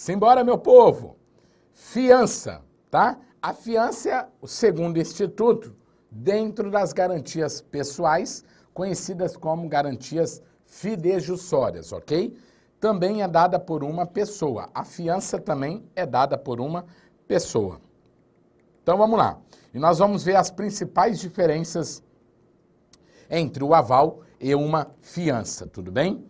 Simbora, meu povo! Fiança, tá? A fiança é o segundo instituto dentro das garantias pessoais, conhecidas como garantias fidejussórias, ok? Também é dada por uma pessoa. A fiança também é dada por uma pessoa. Então vamos lá. E nós vamos ver as principais diferenças entre o aval e uma fiança, tudo bem?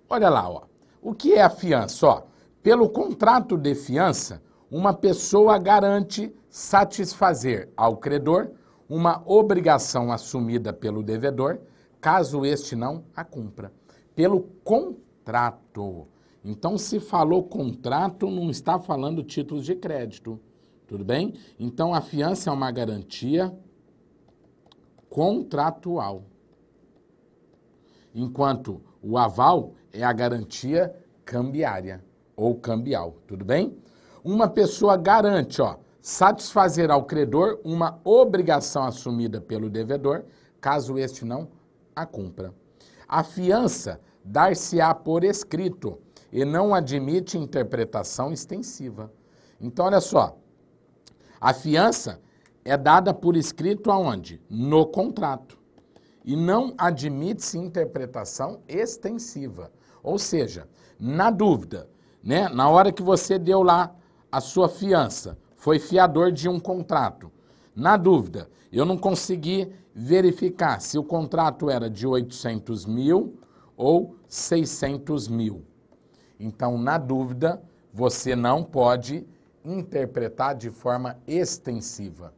Olha lá, ó. O que é a fiança? Ó, pelo contrato de fiança, uma pessoa garante satisfazer ao credor uma obrigação assumida pelo devedor, caso este não a cumpra. Pelo contrato. Então, se falou contrato, não está falando títulos de crédito. Tudo bem? Então, a fiança é uma garantia contratual. Enquanto o aval é a garantia cambiária ou cambial. Tudo bem? Uma pessoa garante, ó, satisfazer ao credor uma obrigação assumida pelo devedor, caso este não a cumpra. A fiança dar-se-á por escrito e não admite interpretação extensiva. Então, olha só, a fiança é dada por escrito aonde? No contrato. E não admite-se interpretação extensiva. Ou seja, na dúvida, né, na hora que você deu lá a sua fiança, foi fiador de um contrato. Na dúvida, eu não consegui verificar se o contrato era de 800 mil ou 600 mil. Então, na dúvida, você não pode interpretar de forma extensiva,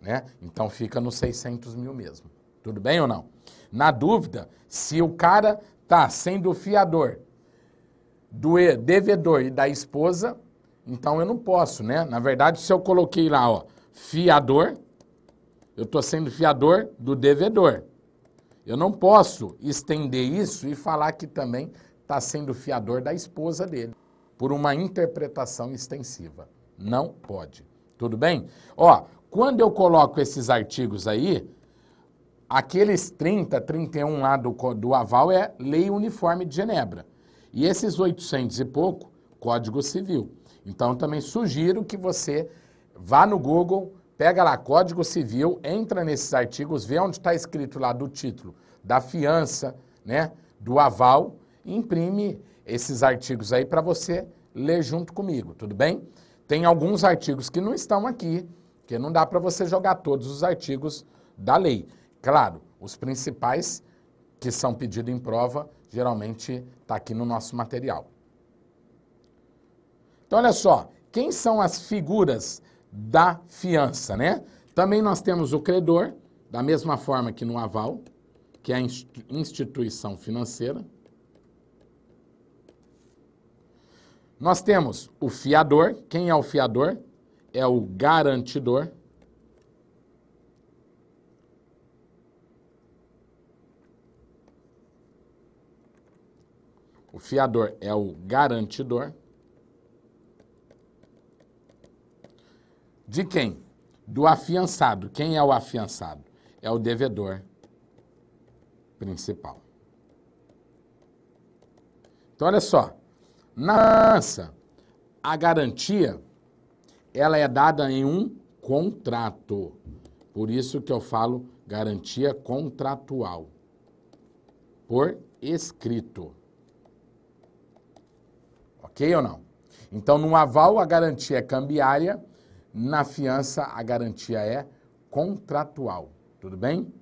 né? Então, fica nos 600 mil mesmo. Tudo bem ou não? Na dúvida, se o cara está sendo fiador do devedor e da esposa, então eu não posso, né? Na verdade, se eu coloquei lá, ó, fiador, eu estou sendo fiador do devedor. Eu não posso estender isso e falar que também está sendo fiador da esposa dele, por uma interpretação extensiva. Não pode. Tudo bem? Ó, quando eu coloco esses artigos aí, aqueles 30, 31 lá do aval é Lei Uniforme de Genebra. E esses 800 e pouco, Código Civil. Então, também sugiro que você vá no Google, pega lá Código Civil, entra nesses artigos, vê onde está escrito lá do título, da fiança, né, do aval, e imprime esses artigos aí para você ler junto comigo, tudo bem? Tem alguns artigos que não estão aqui, que não dá para você jogar todos os artigos da lei. Claro, os principais que são pedidos em prova, geralmente está aqui no nosso material. Então, olha só, quem são as figuras da fiança, né? Também nós temos o credor, da mesma forma que no aval, que é a instituição financeira. Nós temos o fiador. Quem é o fiador? É o garantidor. O fiador é o garantidor. De quem? Do afiançado. Quem é o afiançado? É o devedor principal. Então, olha só. Na fiança, a garantia, ela é dada em um contrato. Por isso que eu falo garantia contratual. Por escrito. Ok ou não? Então, no aval, a garantia é cambiária. Na fiança, a garantia é contratual. Tudo bem?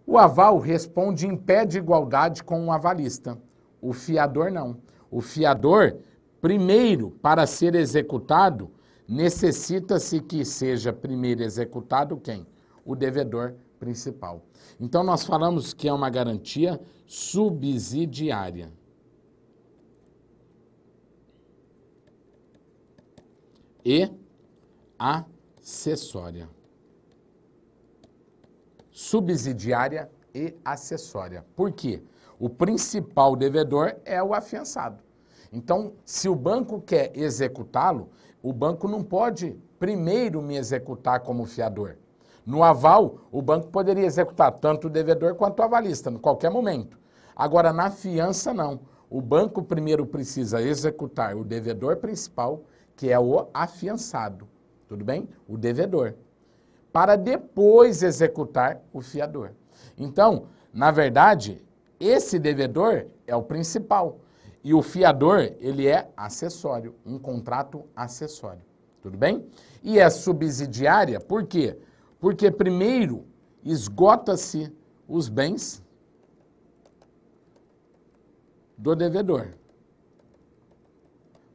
O aval responde em pé de igualdade com o avalista. O fiador não. O fiador, primeiro, para ser executado, necessita-se que seja primeiro executado quem? O devedor principal. Então, nós falamos que é uma garantia subsidiária. E acessória. Subsidiária e acessória. Por quê? O principal devedor é o afiançado. Então, se o banco quer executá-lo, o banco não pode primeiro me executar como fiador. No aval, o banco poderia executar tanto o devedor quanto o avalista, em qualquer momento. Agora, na fiança, não. o banco primeiro precisa executar o devedor principal, que é o afiançado, tudo bem? O devedor, para depois executar o fiador. Então, na verdade, esse devedor é o principal e o fiador, ele é acessório, um contrato acessório, tudo bem? E é subsidiária, por quê? Porque primeiro esgota-se os bens do devedor,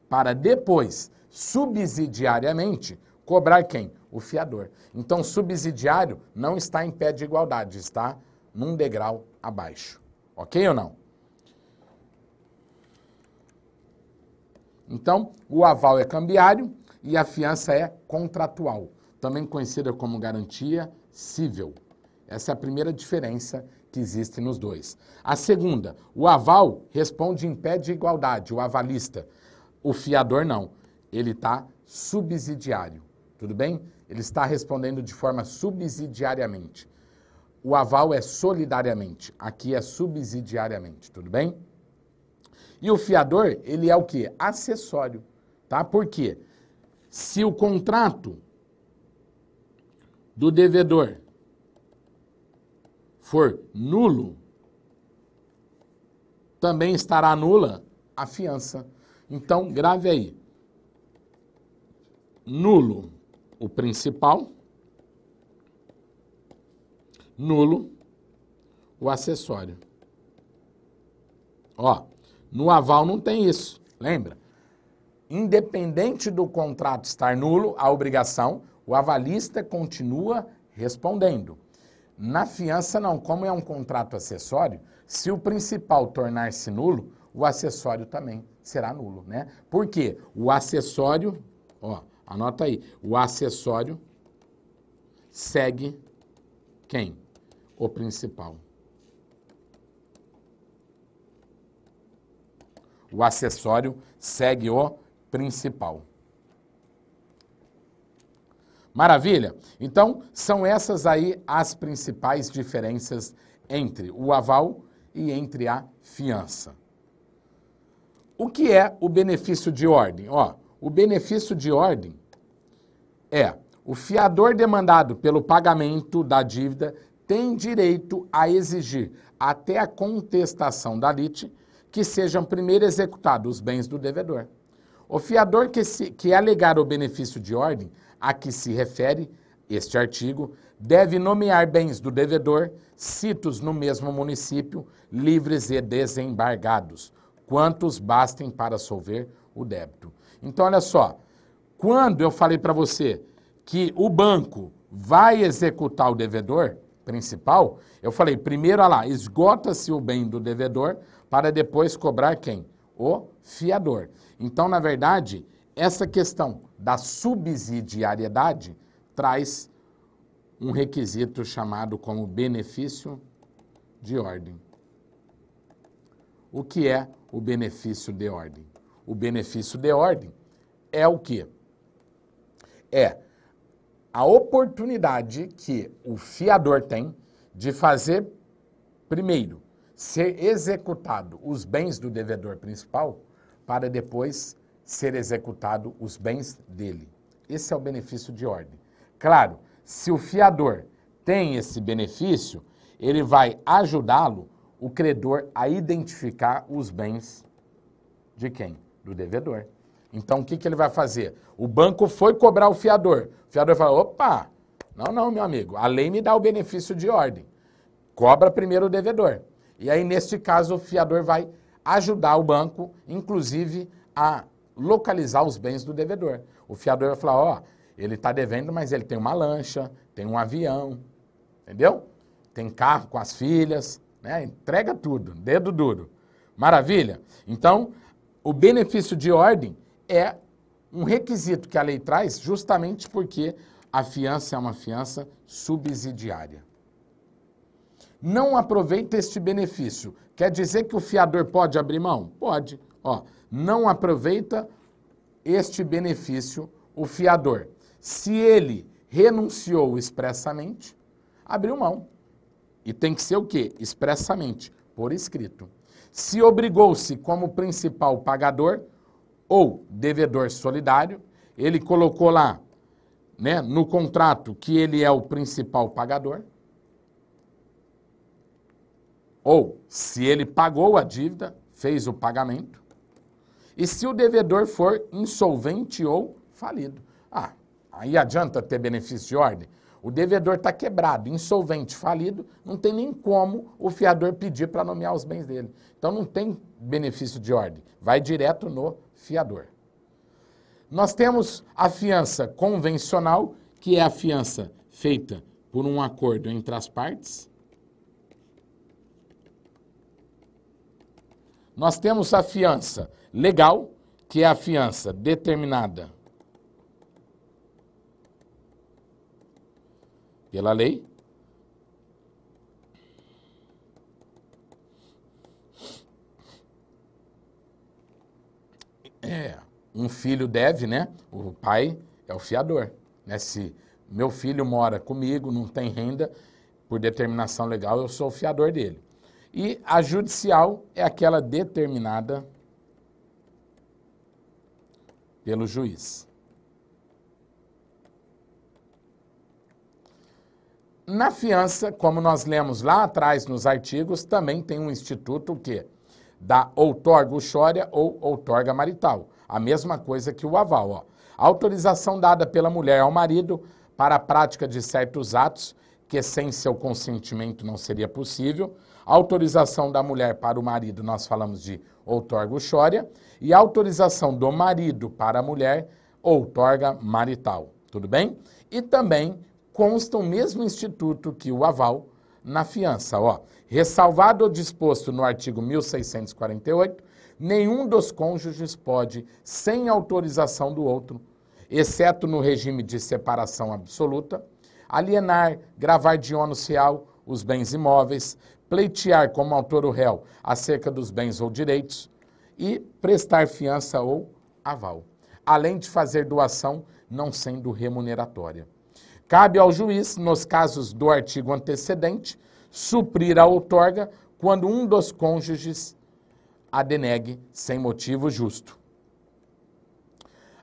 para depois, subsidiariamente, cobrar quem? O fiador. Então, subsidiário não está em pé de igualdade, está num degrau abaixo. Ok ou não? Então, o aval é cambiário e a fiança é contratual, também conhecida como garantia cível. Essa é a primeira diferença que existe nos dois. A segunda, o aval responde em pé de igualdade, o avalista. O fiador não, ele está subsidiário, tudo bem? Ele está respondendo de forma subsidiariamente. O aval é solidariamente, aqui é subsidiariamente, tudo bem? E o fiador, ele é o quê? Acessório, tá? Por quê? Se o contrato do devedor for nulo, também estará nula a fiança. Então, grave aí. Nulo o principal, nulo o acessório. Ó, no aval não tem isso, lembra? Independente do contrato estar nulo, a obrigação, o avalista continua respondendo. Na fiança não, como é um contrato acessório, se o principal tornar-se nulo, o acessório também será nulo, né? Por quê? O acessório, ó, anota aí, o acessório segue quem? O principal. O acessório segue o principal. Maravilha? Então, são essas aí as principais diferenças entre o aval e entre a fiança. O que é o benefício de ordem? Ó, o benefício de ordem é o fiador demandado pelo pagamento da dívida tem direito a exigir, até a contestação da lite, que sejam primeiro executados os bens do devedor. O fiador que alegar o benefício de ordem a que se refere este artigo deve nomear bens do devedor, citos no mesmo município, livres e desembargados, quantos bastem para solver o débito. Então, olha só, quando eu falei para você que o banco vai executar o devedor principal, eu falei, primeiro, olha lá, esgota-se o bem do devedor para depois cobrar quem? O fiador. Então, na verdade, essa questão da subsidiariedade traz um requisito chamado como benefício de ordem. O que é o benefício de ordem? O benefício de ordem é o quê? É a oportunidade que o fiador tem de fazer, primeiro, ser executado os bens do devedor principal para depois ser executado os bens dele. Esse é o benefício de ordem. Claro, se o fiador tem esse benefício, ele vai ajudá-lo, o credor, a identificar os bens de quem? Do devedor. Então, o que ele vai fazer? O banco foi cobrar o fiador. O fiador fala, opa, não, meu amigo, a lei me dá o benefício de ordem. Cobra primeiro o devedor. E aí, neste caso, o fiador vai ajudar o banco, inclusive, a localizar os bens do devedor. O fiador vai falar, ó, ele está devendo, mas ele tem uma lancha, tem um avião, entendeu? Tem carro com as filhas, né? Entrega tudo, dedo duro. Maravilha? Então, o benefício de ordem é um requisito que a lei traz justamente porque a fiança é uma fiança subsidiária. Não aproveita este benefício. Quer dizer que o fiador pode abrir mão? Pode. Ó, não aproveita este benefício o fiador. Se ele renunciou expressamente, abriu mão. E tem que ser o quê? Expressamente, por escrito. Se obrigou-se como principal pagador ou devedor solidário, ele colocou lá, né, no contrato que ele é o principal pagador, ou se ele pagou a dívida, fez o pagamento, e se o devedor for insolvente ou falido. Ah, aí adianta ter benefício de ordem? O devedor está quebrado, insolvente, falido, não tem nem como o fiador pedir para nomear os bens dele. Então não tem benefício de ordem, vai direto no fiador. Nós temos a fiança convencional, que é a fiança feita por um acordo entre as partes. Nós temos a fiança legal, que é a fiança determinada pela lei. Um filho deve, né? O pai é o fiador, né? Se meu filho mora comigo, não tem renda, por determinação legal, eu sou o fiador dele. E a judicial é aquela determinada pelo juiz. Na fiança, como nós lemos lá atrás nos artigos, também tem um instituto que da outorga uxória ou outorga marital. A mesma coisa que o aval. Ó. Autorização dada pela mulher ao marido para a prática de certos atos que sem seu consentimento não seria possível. Autorização da mulher para o marido, nós falamos de outorga uxória. E autorização do marido para a mulher, outorga marital. Tudo bem? E também consta o mesmo instituto que o aval na fiança. Ó. Ressalvado o disposto no artigo 1648, nenhum dos cônjuges pode, sem autorização do outro, exceto no regime de separação absoluta, alienar, gravar de ônus real os bens imóveis, pleitear como autor o réu acerca dos bens ou direitos e prestar fiança ou aval, além de fazer doação não sendo remuneratória. Cabe ao juiz, nos casos do artigo antecedente, suprir a outorga quando um dos cônjuges a denegue sem motivo justo.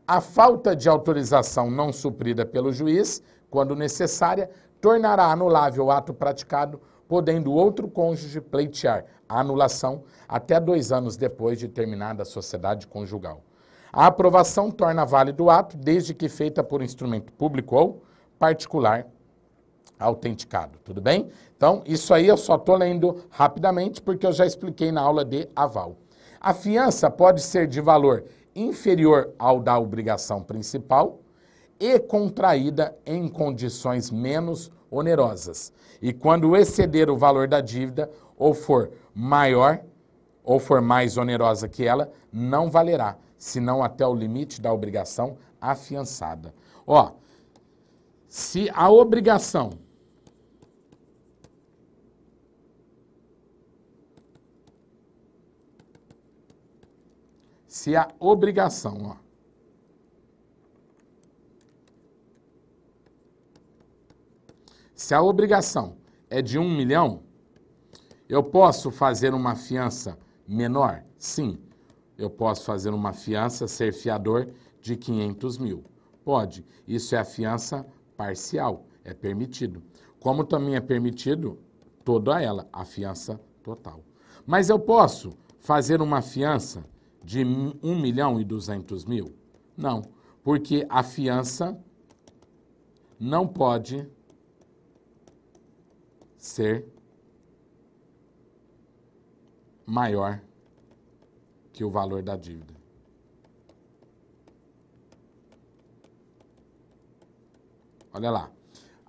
A falta de autorização não suprida pelo juiz, quando necessária, tornará anulável o ato praticado, podendo o outro cônjuge pleitear a anulação até 2 anos depois de terminada a sociedade conjugal. A aprovação torna válido o ato, desde que feita por instrumento público ou particular autenticado, tudo bem? Então, isso aí eu só estou lendo rapidamente porque eu já expliquei na aula de aval. A fiança pode ser de valor inferior ao da obrigação principal e contraída em condições menos onerosas. E quando exceder o valor da dívida ou for maior ou for mais onerosa que ela, não valerá, senão até o limite da obrigação afiançada. Ó, se a obrigação ó, se a obrigação é de 1 milhão, eu posso fazer uma fiança menor? Sim, eu posso fazer uma fiança, ser fiador de 500 mil. Pode, isso é a fiança parcial, é permitido. Como também é permitido toda ela, a fiança total. Mas eu posso fazer uma fiança de 1.200.000? Não, porque a fiança não pode ser maior que o valor da dívida. Olha lá,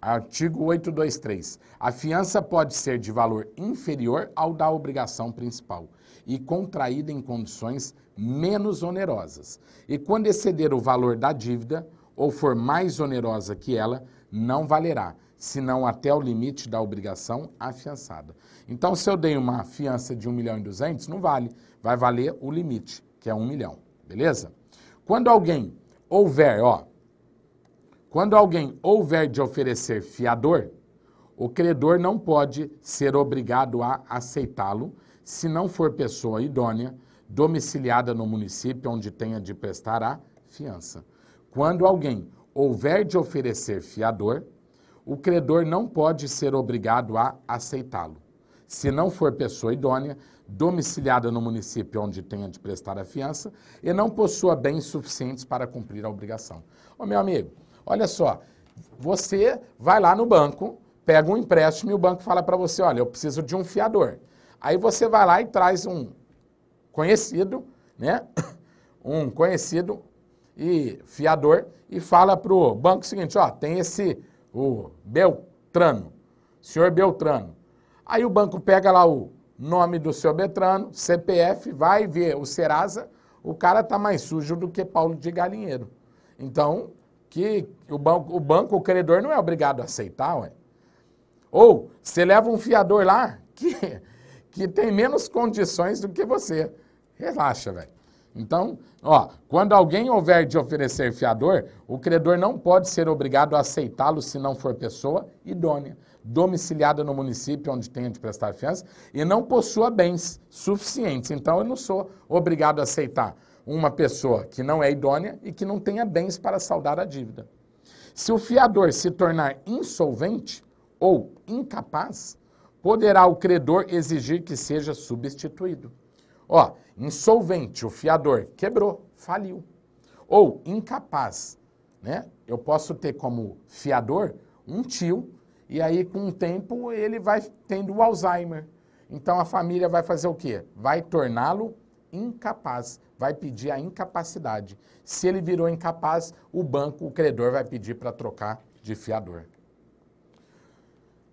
artigo 823. A fiança pode ser de valor inferior ao da obrigação principal e contraída em condições menos onerosas. E quando exceder o valor da dívida ou for mais onerosa que ela, não valerá, senão até o limite da obrigação afiançada. Então, se eu dei uma fiança de 1.200.000, não vale, vai valer o limite, que é 1 milhão, beleza? Quando alguém houver de oferecer fiador, o credor não pode ser obrigado a aceitá-lo se não for pessoa idônea, domiciliada no município onde tenha de prestar a fiança. Quando alguém houver de oferecer fiador, o credor não pode ser obrigado a aceitá-lo. Se não for pessoa idônea, domiciliada no município onde tenha de prestar a fiança e não possua bens suficientes para cumprir a obrigação. Ô meu amigo, olha só, você vai lá no banco, pega um empréstimo e o banco fala para você, olha, eu preciso de um fiador. Aí você vai lá e traz um conhecido, né? Um conhecido e fiador e fala para o banco o seguinte, ó, tem o Beltrano, senhor Beltrano. Aí o banco pega lá o nome do seu Beltrano, CPF, vai ver o Serasa, o cara tá mais sujo do que Paulo de Galinheiro. Então, o credor não é obrigado a aceitar, ué. Ou você leva um fiador lá que tem menos condições do que você. Relaxa, velho. Então, ó, quando alguém houver de oferecer fiador, o credor não pode ser obrigado a aceitá-lo se não for pessoa idônea, domiciliada no município onde tenha de prestar fiança e não possua bens suficientes. Então, eu não sou obrigado a aceitar uma pessoa que não é idônea e que não tenha bens para saldar a dívida. Se o fiador se tornar insolvente ou incapaz, poderá o credor exigir que seja substituído. Ó, insolvente, o fiador quebrou, faliu. Ou incapaz, né? Eu posso ter como fiador um tio e aí com o tempo ele vai tendo o Alzheimer. Então a família vai fazer o quê? Vai torná-lo incapaz, vai pedir a incapacidade. Se ele virou incapaz, o banco, o credor vai pedir para trocar de fiador.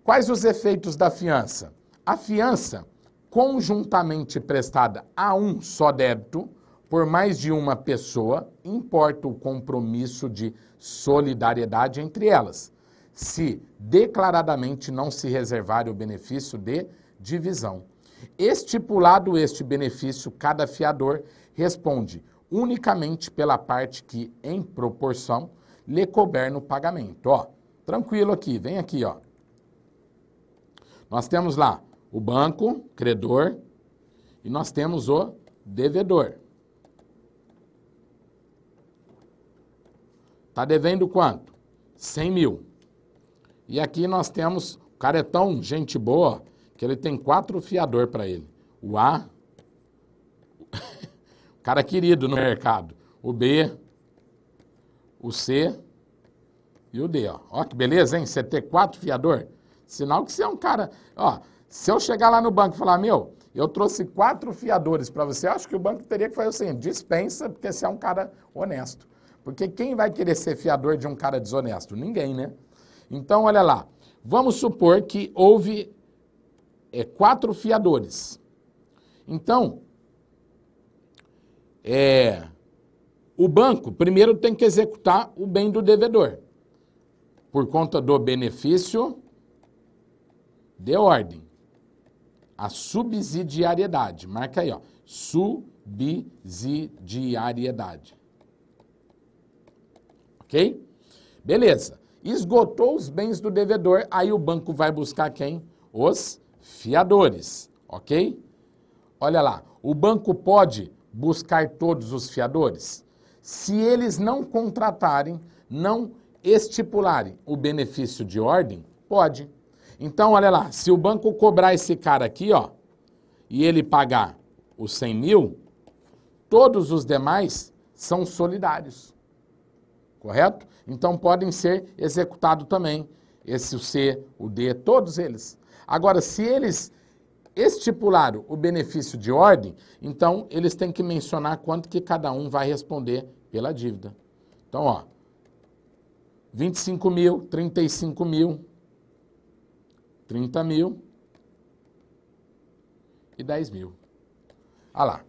Quais os efeitos da fiança? A fiança, conjuntamente prestada a um só débito, por mais de uma pessoa, importa o compromisso de solidariedade entre elas, se declaradamente não se reservar o benefício de divisão. Estipulado este benefício, cada fiador responde unicamente pela parte que, em proporção, lhe couber no pagamento. Ó, tranquilo aqui, vem aqui, ó. Nós temos lá o banco, credor, e nós temos o devedor. Está devendo quanto? 100 mil. E aqui nós temos, o cara é tão gente boa, que ele tem 4 fiador para ele. O A, o cara querido no mercado. O B, o C e o D. Ó, que beleza, hein? Você ter 4 fiador. Sinal que você é um cara... Ó, se eu chegar lá no banco e falar, meu, eu trouxe 4 fiadores para você, eu acho que o banco teria que fazer o seguinte, dispensa, porque você é um cara honesto. Porque quem vai querer ser fiador de um cara desonesto? Ninguém, né? Então, olha lá. Vamos supor que houve 4 fiadores. Então, o banco primeiro tem que executar o bem do devedor, por conta do benefício de ordem. A subsidiariedade. Marca aí, ó. Subsidiariedade. Ok? Beleza. Esgotou os bens do devedor, aí o banco vai buscar quem? Os fiadores. Ok? Olha lá. O banco pode buscar todos os fiadores? Se eles não contratarem, não estipularem o benefício de ordem, pode. Então, olha lá, se o banco cobrar esse cara aqui, ó, e ele pagar os 100 mil, todos os demais são solidários, correto? Então, podem ser executados também, esse, o C, o D, todos eles. Agora, se eles estipularam o benefício de ordem, então, eles têm que mencionar quanto que cada um vai responder pela dívida. Então, ó, 25 mil, 35 mil, 30 mil e 10 mil. Olha lá.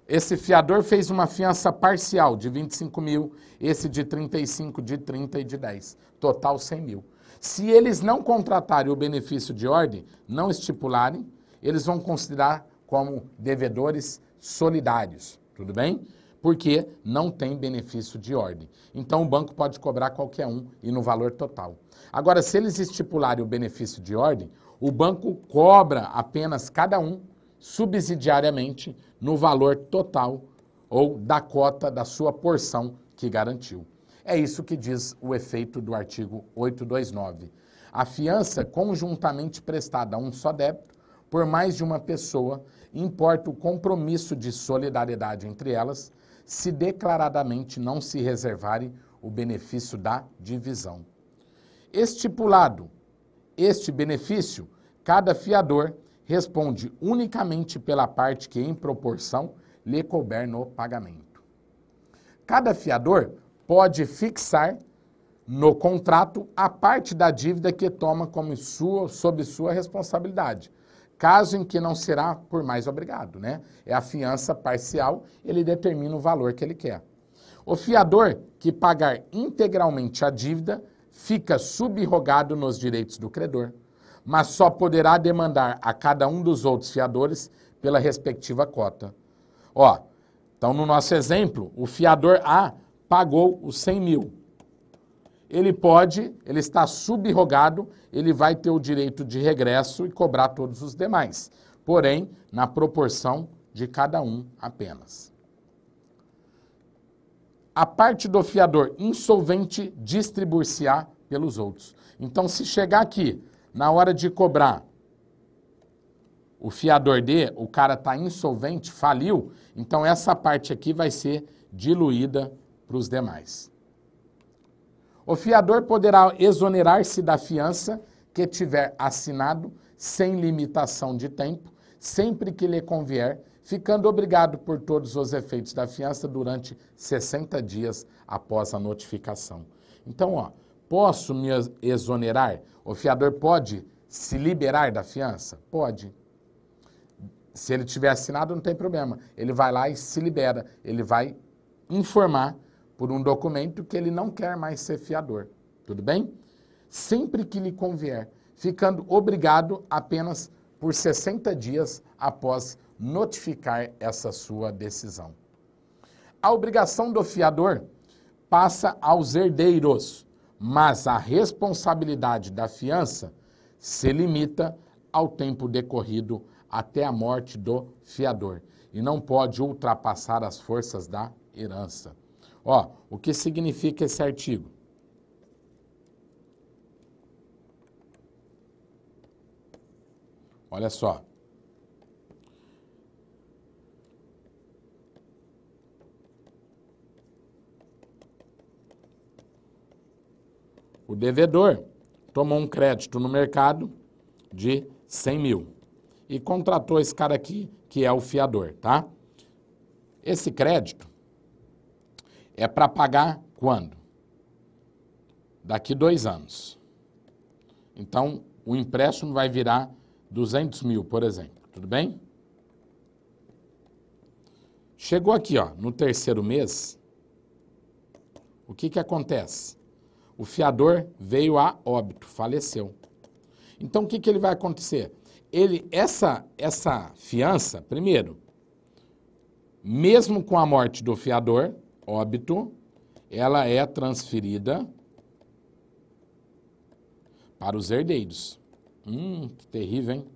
Esse fiador fez uma fiança parcial de 25 mil, esse de 35, de 30 e de 10. Total 100 mil. Se eles não contratarem o benefício de ordem, não estipularem, eles vão considerar como devedores solidários. Tudo bem? Porque não tem benefício de ordem. Então o banco pode cobrar qualquer um e no valor total. Agora, se eles estipularem o benefício de ordem, o banco cobra apenas cada um subsidiariamente no valor total ou da cota da sua porção que garantiu. É isso que diz o efeito do artigo 829. A fiança conjuntamente prestada a um só débito, por mais de uma pessoa, importa o compromisso de solidariedade entre elas, se declaradamente não se reservarem o benefício da divisão. Estipulado este benefício, cada fiador responde unicamente pela parte que, em proporção, lhe couber no pagamento. Cada fiador pode fixar no contrato a parte da dívida que toma como sob sua responsabilidade, caso em que não será por mais obrigado, né? É a fiança parcial, ele determina o valor que ele quer. O fiador que pagar integralmente a dívida fica subrogado nos direitos do credor, mas só poderá demandar a cada um dos outros fiadores pela respectiva cota. Ó, então no nosso exemplo, o fiador A pagou os 100 mil. Ele está subrogado, ele vai ter o direito de regresso e cobrar todos os demais, porém, na proporção de cada um apenas. A parte do fiador insolvente distribuir-se-á pelos outros. Então, se chegar aqui, na hora de cobrar, o fiador D, o cara está insolvente, faliu, então essa parte aqui vai ser diluída para os demais. O fiador poderá exonerar-se da fiança que tiver assinado sem limitação de tempo, sempre que lhe convier, ficando obrigado por todos os efeitos da fiança durante 60 dias após a notificação. Então, ó, posso me exonerar? O fiador pode se liberar da fiança? Pode. Se ele tiver assinado, não tem problema. Ele vai lá e se libera. Ele vai informar por um documento que ele não quer mais ser fiador. Tudo bem? Sempre que lhe convier, ficando obrigado apenas por 60 dias após notificar essa sua decisão. A obrigação do fiador passa aos herdeiros, mas a responsabilidade da fiança se limita ao tempo decorrido até a morte do fiador e não pode ultrapassar as forças da herança. Ó, o que significa esse artigo? Olha só. O devedor tomou um crédito no mercado de 100 mil e contratou esse cara aqui, que é o fiador, tá? Esse crédito é para pagar quando? Daqui 2 anos. Então, o empréstimo vai virar 200 mil, por exemplo. Tudo bem? Chegou aqui, ó, no 3º mês, o que acontece? O fiador veio a óbito, faleceu. Então, o que ele vai acontecer? Essa fiança, primeiro, mesmo com a morte do fiador, óbito, ela é transferida para os herdeiros. Que terrível, hein?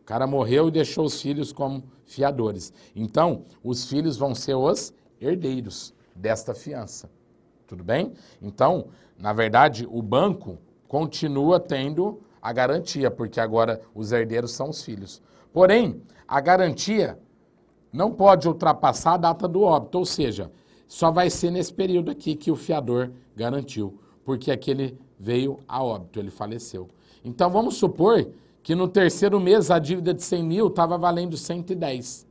O cara morreu e deixou os filhos como fiadores. Então, os filhos vão ser os herdeiros desta fiança. Tudo bem? Então, na verdade, o banco continua tendo a garantia, porque agora os herdeiros são os filhos. Porém, a garantia não pode ultrapassar a data do óbito, ou seja, só vai ser nesse período aqui que o fiador garantiu, porque aquele veio a óbito, ele faleceu. Então, vamos supor que no 3º mês a dívida de 100 mil estava valendo 110.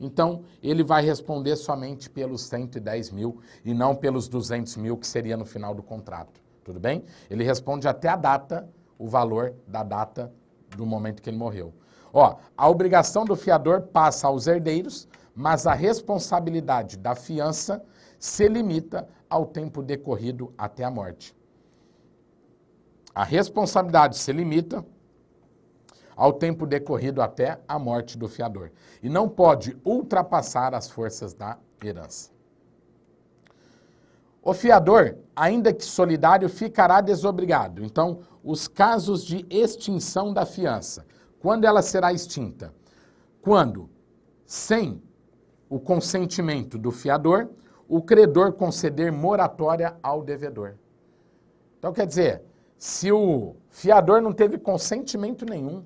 Então, ele vai responder somente pelos 110 mil e não pelos 200 mil que seria no final do contrato. Tudo bem? Ele responde até a data, o valor da data do momento que ele morreu. Ó, a obrigação do fiador passa aos herdeiros, mas a responsabilidade da fiança se limita ao tempo decorrido até a morte. A responsabilidade se limita ao tempo decorrido até a morte do fiador e não pode ultrapassar as forças da herança. O fiador, ainda que solidário, ficará desobrigado. Então, os casos de extinção da fiança, quando ela será extinta? quando, sem o consentimento do fiador, o credor conceder moratória ao devedor. Então, quer dizer, se o fiador não teve consentimento nenhum,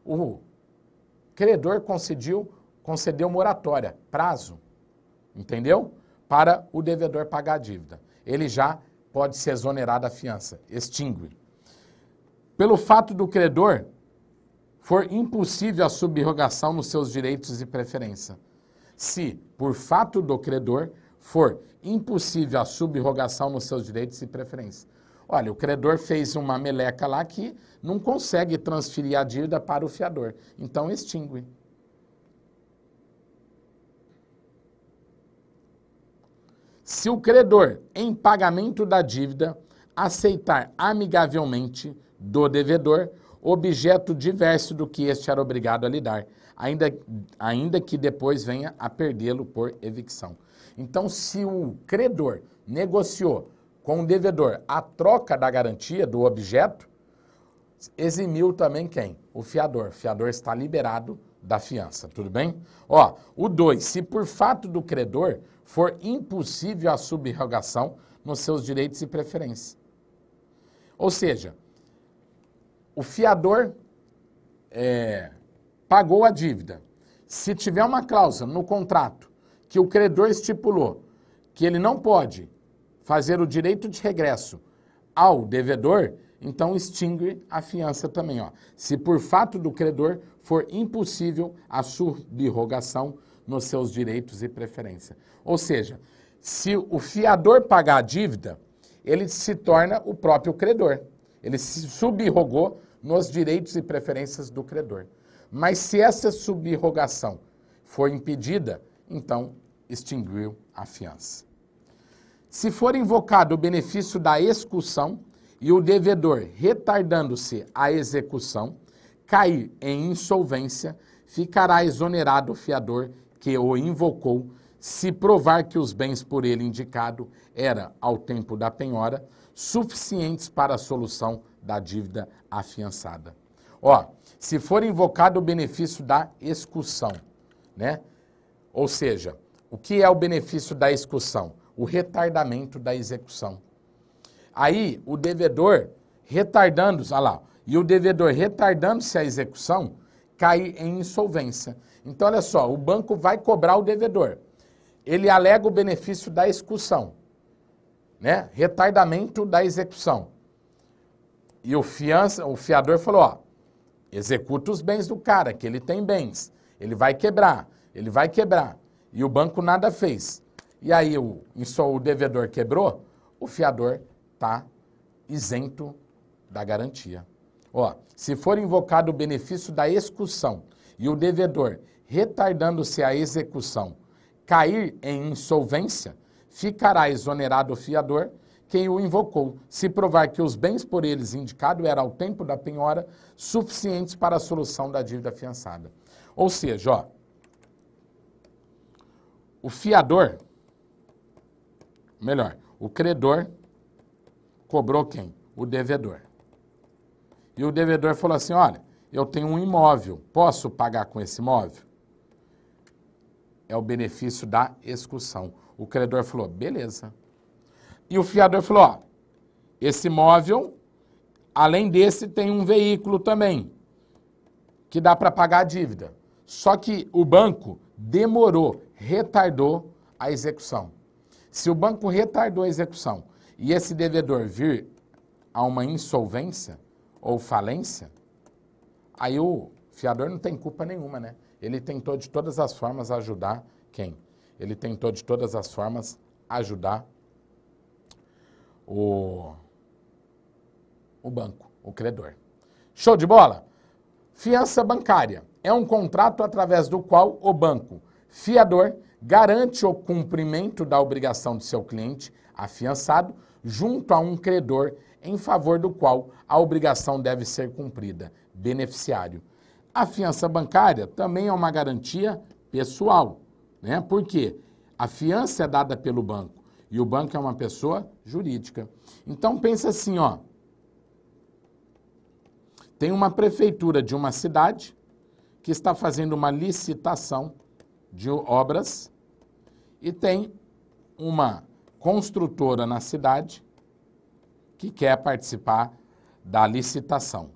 o credor concedeu moratória, prazo, entendeu? Para o devedor pagar a dívida. Ele já pode se exonerar da fiança, extingue. Pelo fato do credor for impossível a subrogação nos seus direitos e preferência. Se, por fato do credor, for impossível a subrogação nos seus direitos e preferências. Olha, o credor fez uma meleca lá que não consegue transferir a dívida para o fiador, então extingue. Se o credor, em pagamento da dívida, aceitar amigavelmente do devedor objeto diverso do que este era obrigado a lhe dar, ainda que depois venha a perdê-lo por evicção. Então, se o credor negociou com o devedor a troca da garantia do objeto, eximiu também quem? O fiador. O fiador está liberado da fiança, tudo bem? Ó, o 2, se por fato do credor for impossível a subrogação nos seus direitos e preferências. Ou seja, o fiador pagou a dívida. Se tiver uma cláusula no contrato que o credor estipulou que ele não pode fazer o direito de regresso ao devedor, então extingue a fiança também. Ó. Se por fato do credor for impossível a subrogação nos seus direitos e preferência. Ou seja, se o fiador pagar a dívida, ele se torna o próprio credor. Ele se subrogou nos direitos e preferências do credor. Mas se essa subrogação for impedida, então extinguiu a fiança. Se for invocado o benefício da execução e o devedor, retardando-se a execução, cair em insolvência, ficará exonerado o fiador que o invocou, se provar que os bens por ele indicado era, ao tempo da penhora, suficientes para a solução da dívida afiançada. Ó, se for invocado o benefício da execução, né? Ou seja, o que é o benefício da execução? O retardamento da execução. Aí, o devedor retardando-se, olha lá, e o devedor retardando-se a execução, cai em insolvência. Então, olha só, o banco vai cobrar o devedor. Ele alega o benefício da execução, né? Retardamento da execução. E o fiador falou, ó, executa os bens do cara, que ele tem bens. Ele vai quebrar. E o banco nada fez. E aí o devedor quebrou, o fiador está isento da garantia. Ó, se for invocado o benefício da execução e o devedor, retardando-se a execução, cair em insolvência, ficará exonerado o fiador, quem o invocou, se provar que os bens por eles indicados eram ao tempo da penhora suficientes para a solução da dívida afiançada. Ou seja, ó, o fiador, melhor, o credor cobrou quem? O devedor. E o devedor falou assim, olha, eu tenho um imóvel, posso pagar com esse imóvel? É o benefício da execução. O credor falou, beleza. E o fiador falou, ó, esse imóvel, além desse, tem um veículo também, que dá para pagar a dívida. Só que o banco demorou, retardou a execução. Se o banco retardou a execução e esse devedor vir a uma insolvência ou falência, aí o fiador não tem culpa nenhuma, né? Ele tentou de todas as formas ajudar quem? Ele tentou de todas as formas ajudar o banco, o credor. Show de bola? Fiança bancária é um contrato através do qual o banco, fiador, garante o cumprimento da obrigação de seu cliente, afiançado, junto a um credor em favor do qual a obrigação deve ser cumprida, beneficiário. A fiança bancária também é uma garantia pessoal, né? Por quê? A fiança é dada pelo banco e o banco é uma pessoa jurídica. Então pensa assim, ó. Tem uma prefeitura de uma cidade que está fazendo uma licitação de obras e tem uma construtora na cidade que quer participar da licitação.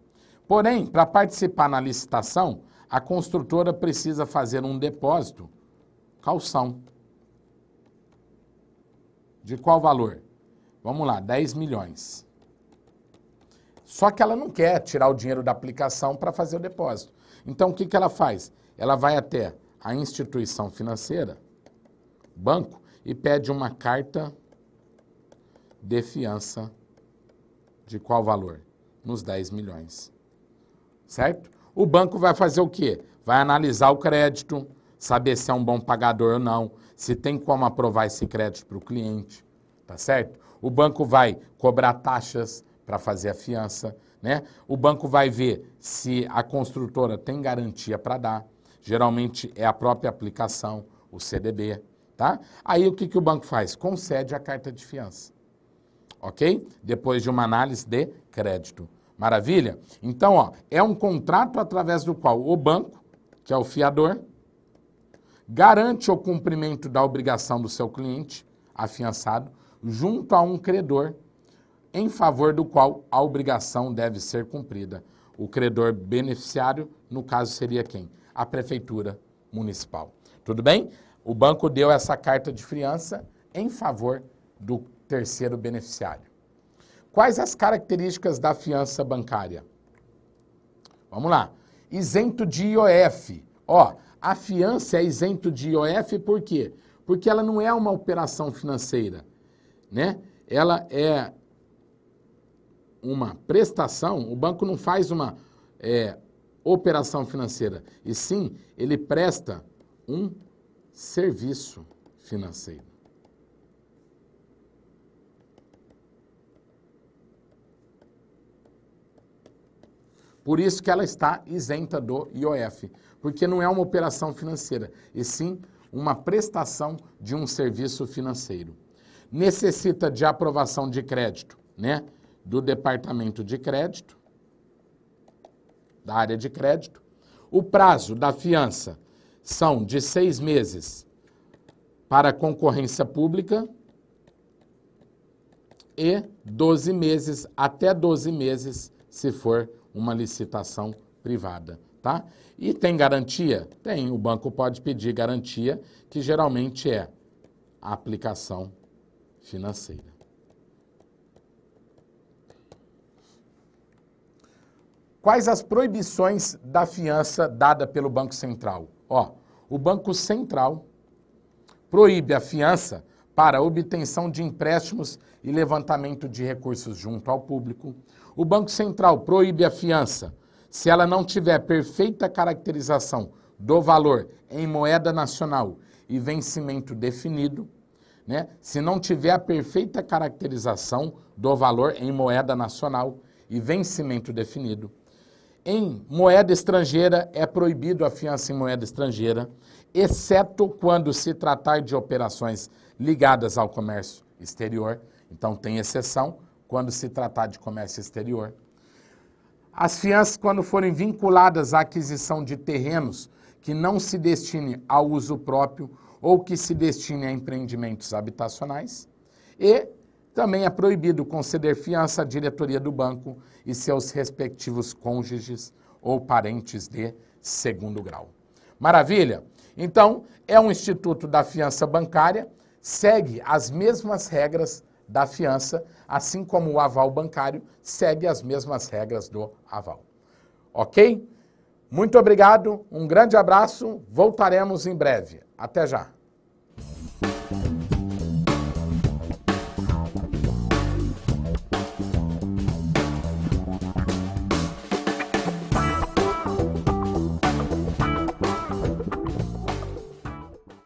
Porém, para participar na licitação, a construtora precisa fazer um depósito, caução. De qual valor? Vamos lá, 10 milhões. Só que ela não quer tirar o dinheiro da aplicação para fazer o depósito. Então, o que ela faz? Ela vai até a instituição financeira, banco, e pede uma carta de fiança de qual valor? Nos 10 milhões. Certo? O banco vai fazer o quê? Vai analisar o crédito, saber se é um bom pagador ou não, se tem como aprovar esse crédito para o cliente, tá certo? O banco vai cobrar taxas para fazer a fiança, né? O banco vai ver se a construtora tem garantia para dar. Geralmente é a própria aplicação, o CDB, tá? Aí o que o banco faz? Concede a carta de fiança, ok? Depois de uma análise de crédito. Maravilha? Então, ó, é um contrato através do qual o banco, que é o fiador, garante o cumprimento da obrigação do seu cliente, afiançado, junto a um credor, em favor do qual a obrigação deve ser cumprida. O credor beneficiário, no caso, seria quem? A prefeitura municipal. Tudo bem? O banco deu essa carta de fiança em favor do terceiro beneficiário. Quais as características da fiança bancária? Vamos lá. Isento de IOF. Ó, a fiança é isento de IOF por quê? Porque ela não é uma operação financeira, né? Ela é uma prestação, o banco não faz uma operação financeira, e sim, ele presta um serviço financeiro. Por isso que ela está isenta do IOF, porque não é uma operação financeira, e sim uma prestação de um serviço financeiro. Necessita de aprovação de crédito, né? Do departamento de crédito, da área de crédito. O prazo da fiança são de 6 meses para concorrência pública e 12 meses, até 12 meses, se for uma licitação privada, tá? E tem garantia? Tem, o banco pode pedir garantia, que geralmente é a aplicação financeira. Quais as proibições da fiança dada pelo Banco Central? Ó, o Banco Central proíbe a fiança para obtenção de empréstimos e levantamento de recursos junto ao público. O Banco Central proíbe a fiança se ela não tiver perfeita caracterização do valor em moeda nacional e vencimento definido, né? Se não tiver a perfeita caracterização do valor em moeda nacional e vencimento definido. Em moeda estrangeira, é proibido a fiança em moeda estrangeira, exceto quando se tratar de operações ligadas ao comércio exterior. Então, tem exceção quando se tratar de comércio exterior. As fianças, quando forem vinculadas à aquisição de terrenos que não se destine ao uso próprio ou que se destine a empreendimentos habitacionais. E também é proibido conceder fiança à diretoria do banco e seus respectivos cônjuges ou parentes de segundo grau. Maravilha? Então, é um instituto da fiança bancária, segue as mesmas regras da fiança, assim como o aval bancário segue as mesmas regras do aval. Ok? Muito obrigado, um grande abraço, voltaremos em breve. Até já!